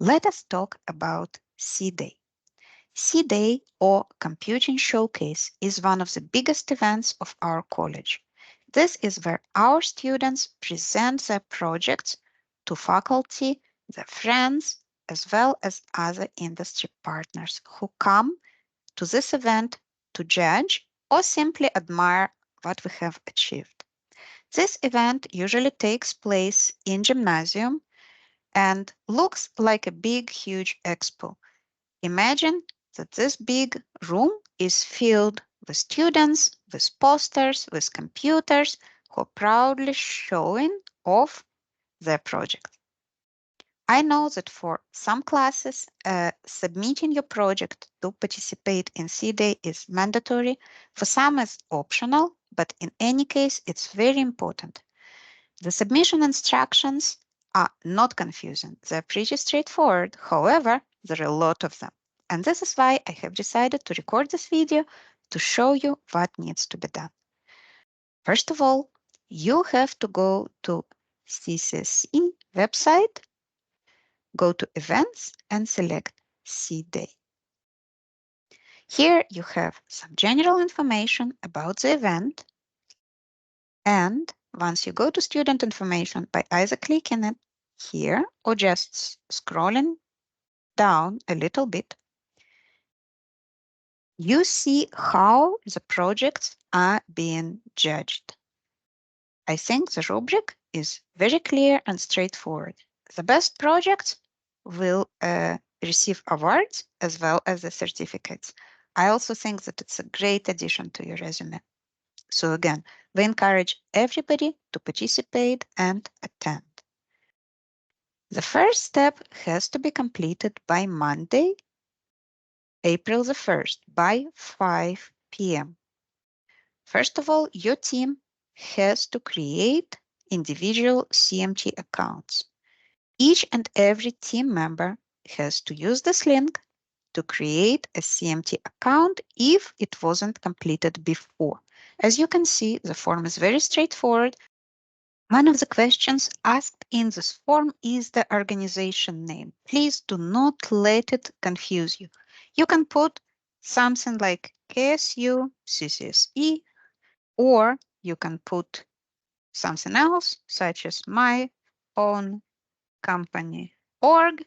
Let us talk about C-Day. C-Day, or Computing Showcase, is one of the biggest events of our college. This is where our students present their projects to faculty, their friends, as well as other industry partners who come to this event to judge or simply admire what we have achieved. This event usually takes place in gymnasium and looks like a big, huge expo. Imagine that this big room is filled with students, with posters, with computers who are proudly showing off their project. I know that for some classes, submitting your project to participate in C-Day is mandatory. For some, it's optional, but in any case, it's very important. The submission instructions are not confusing. They're pretty straightforward. However, there are a lot of them. And this is why I have decided to record this video to show you what needs to be done. First of all, you have to go to CCSE website, go to events and select C-Day. Here you have some general information about the event. And once you go to student information by either clicking it here or just scrolling down a little bit, you see how the projects are being judged. I think the rubric is very clear and straightforward. The best projects will receive awards as well as the certificates. I also think that it's a great addition to your resume. So again, we encourage everybody to participate and attend. The first step has to be completed by Monday, April the 1st, by 5 p.m. First of all, your team has to create individual CMT accounts. Each and every team member has to use this link to create a CMT account if it wasn't completed before. As you can see, the form is very straightforward. One of the questions asked in this form is the organization name. Please do not let it confuse you. You can put something like KSU, CCSE, or you can put something else, such as my own company org,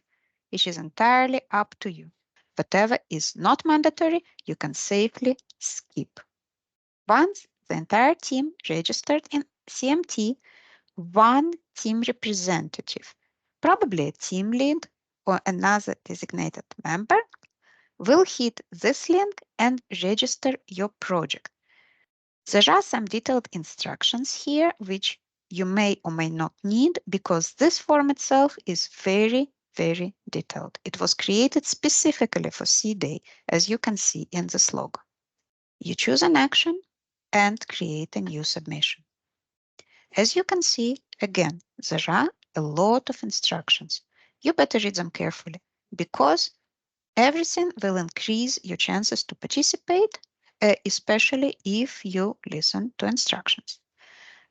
which is entirely up to you. Whatever is not mandatory, you can safely skip. Once the entire team registered in CMT, one team representative, probably a team lead or another designated member, will hit this link and register your project. There are some detailed instructions here which you may or may not need because this form itself is very, very detailed. It was created specifically for C-Day, as you can see in this logo. You choose an action and create a new submission. As you can see, again, there are a lot of instructions. You better read them carefully because everything will increase your chances to participate, especially if you listen to instructions.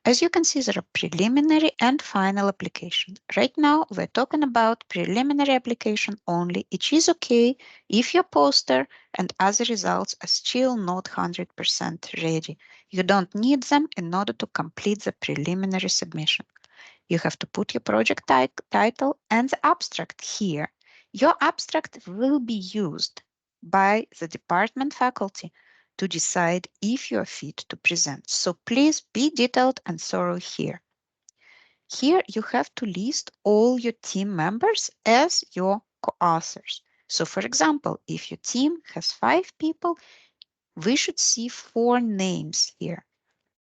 As you can see, there are preliminary and final application. Right now, we're talking about preliminary application only. It is okay if your poster and other results are still not 100% ready. You don't need them in order to complete the preliminary submission. You have to put your project title and the abstract here. Your abstract will be used by the department faculty to decide if you are fit to present. So please be detailed and thorough here. Here you have to list all your team members as your co-authors. So for example, if your team has 5 people, we should see 4 names here.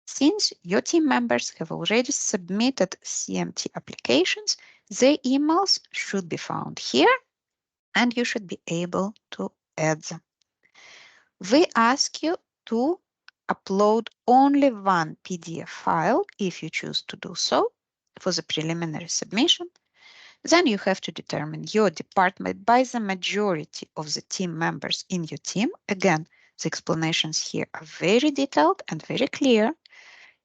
Since your team members have already submitted CMT applications, their emails should be found here and you should be able to add them. We ask you to upload only one PDF file if you choose to do so for the preliminary submission. Then you have to determine your department by the majority of the team members in your team. Again, the explanations here are very detailed and very clear.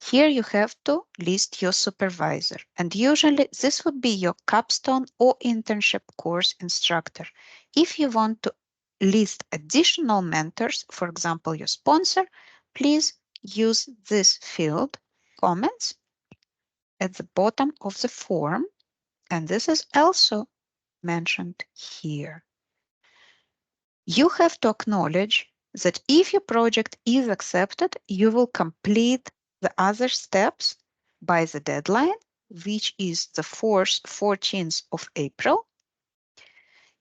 Here you have to list your supervisor, and usually this would be your capstone or internship course instructor. If you want to list additional mentors, for example, your sponsor, please use this field, comments, at the bottom of the form, and this is also mentioned here. You have to acknowledge that if your project is accepted, you will complete the other steps by the deadline, which is the 14th of April.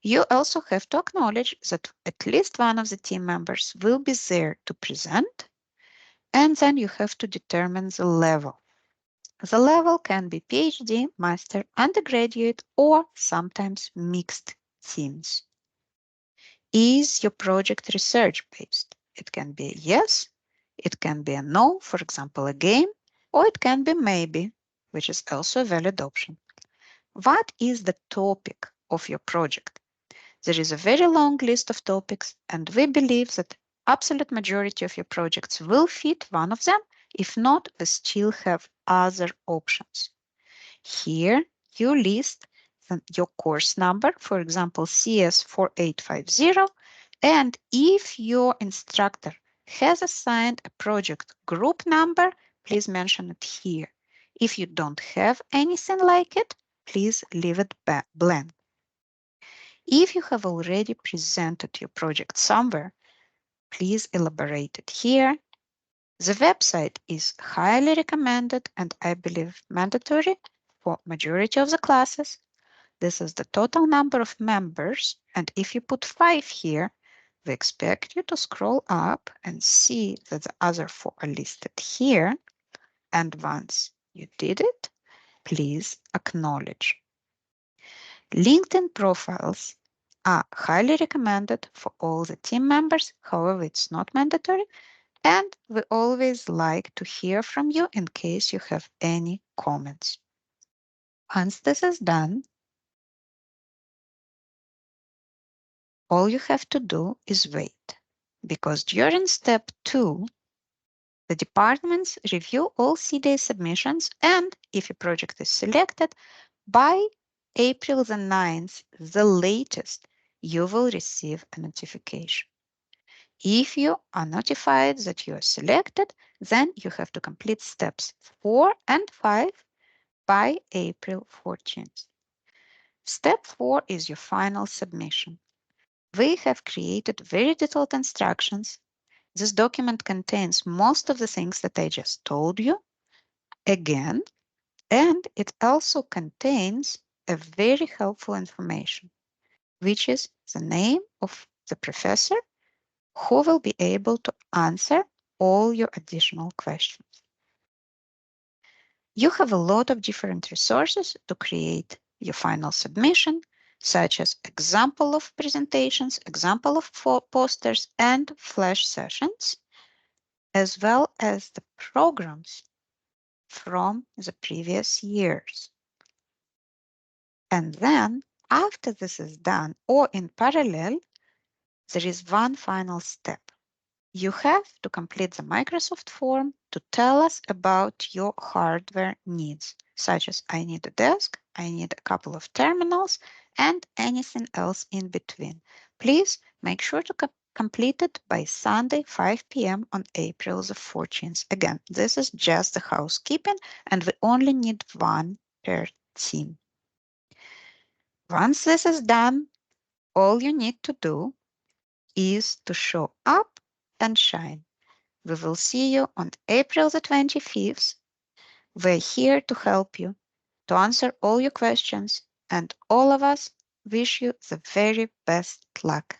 You also have to acknowledge that at least one of the team members will be there to present, and then you have to determine the level. The level can be PhD, master, undergraduate, or sometimes mixed teams. Is your project research based? It can be a yes, it can be a no, for example, a game, or it can be maybe, which is also a valid option. What is the topic of your project? There is a very long list of topics, and we believe that absolute majority of your projects will fit one of them. If not, we still have other options. Here you list your course number, for example, CS4850, and if your instructor has assigned a project group number, please mention it here. If you don't have anything like it, please leave it blank. If you have already presented your project somewhere, please elaborate it here. The website is highly recommended and I believe mandatory for majority of the classes. This is the total number of members, and if you put 5 here, we expect you to scroll up and see that the other 4 are listed here. And once you did it, please acknowledge. LinkedIn profiles are highly recommended for all the team members. However, it's not mandatory, and we always like to hear from you in case you have any comments. Once this is done, all you have to do is wait, because during step 2, the departments review all CDA submissions, and if a project is selected, by April the 9th, the latest, you will receive a notification. If you are notified that you are selected, then you have to complete steps 4 and 5 by April 14th. Step 4 is your final submission. We have created very detailed instructions. This document contains most of the things that I just told you again, and it also contains a very helpful information, which is the name of the professor who will be able to answer all your additional questions. You have a lot of different resources to create your final submission, such as example of presentations, example of posters, and flash sessions, as well as the programs from the previous years. And then, after this is done, or in parallel, there is one final step. You have to complete the Microsoft form to tell us about your hardware needs, such as I need a desk, I need a couple of terminals, and anything else in between. Please make sure to complete it by Sunday, 5 p.m. on April the 14th. Again, this is just the housekeeping, and we only need one per team. Once this is done, all you need to do is to show up and shine. We will see you on April the 25th. We're here to help you, to answer all your questions, and all of us wish you the very best luck.